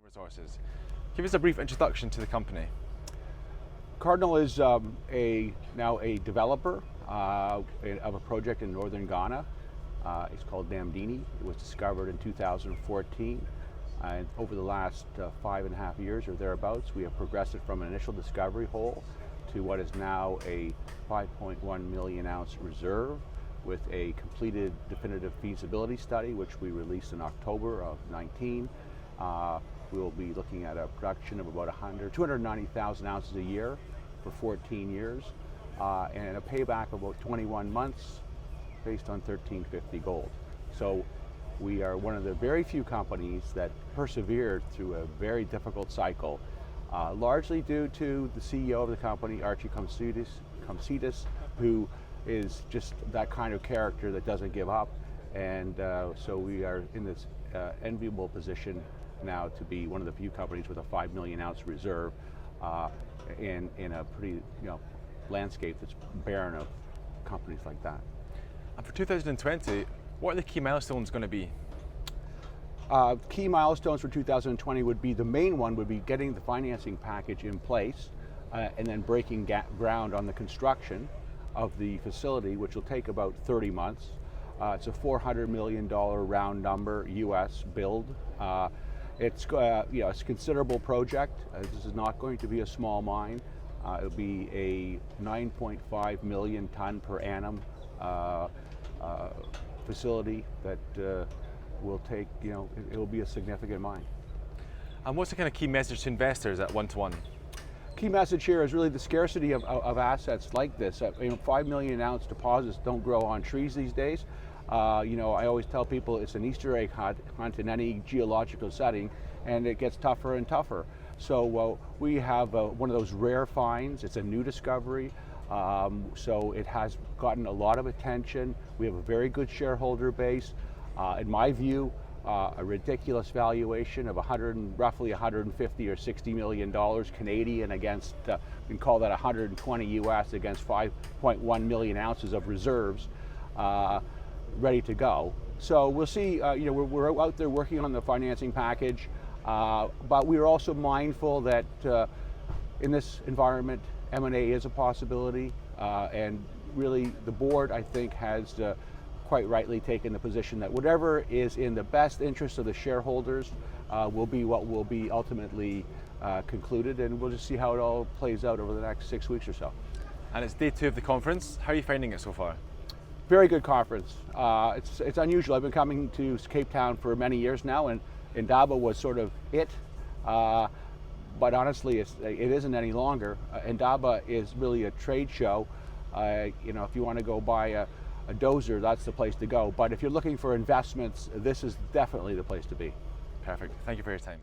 Resources. Give us a brief introduction to the company. Cardinal is now a developer of a project in northern Ghana. It's called Namdini. It was discovered in 2014. And over the last 5.5 years or thereabouts, we have progressed it from an initial discovery hole to what is now a 5.1 million ounce reserve with a completed definitive feasibility study, which we released in October of 19. We will be looking at a production of about 290,000 ounces a year for 14 years and a payback of about 21 months based on $1,350 gold. So we are one of the very few companies that persevered through a very difficult cycle, largely due to the CEO of the company, Archie Comsitis, who is just that kind of character that doesn't give up. And so we are in this enviable position now to be one of the few companies with a 5 million ounce reserve in a pretty landscape that's barren of companies like that. And for 2020, what are the key milestones going to be? Key milestones for 2020 would be, the main one would be getting the financing package in place and then breaking ground on the construction of the facility, which will take about 30 months. It's a $400 million round number US build. It's a considerable project. This is not going to be a small mine. It'll be a 9.5 million ton per annum facility that will take, it'll be a significant mine. And what's the kind of key message to investors at 1:1? Key message here is really the scarcity of assets like this. 5 million ounce deposits don't grow on trees these days. I always tell people it's an Easter egg hunt in any geological setting, and it gets tougher and tougher. So we have one of those rare finds. It's a new discovery, so it has gotten a lot of attention. We have a very good shareholder base. In my view, a ridiculous valuation of roughly 150 or 60 million dollars Canadian against, you can call that 120 US against 5.1 million ounces of reserves ready to go. So we'll see. We're out there working on the financing package, but we're also mindful that in this environment, M&A is a possibility, and really the board, I think, has quite rightly taken the position that whatever is in the best interest of the shareholders will be what will be ultimately concluded, and we'll just see how it all plays out over the next 6 weeks or so. And it's day 2 of the conference. How are you finding it so far? Very good conference. It's unusual. I've been coming to Cape Town for many years now, and Indaba was sort of it. But honestly, it isn't any longer. Indaba is really a trade show. If you want to go buy a dozer, that's the place to go. But if you're looking for investments, this is definitely the place to be. Perfect. Thank you for your time.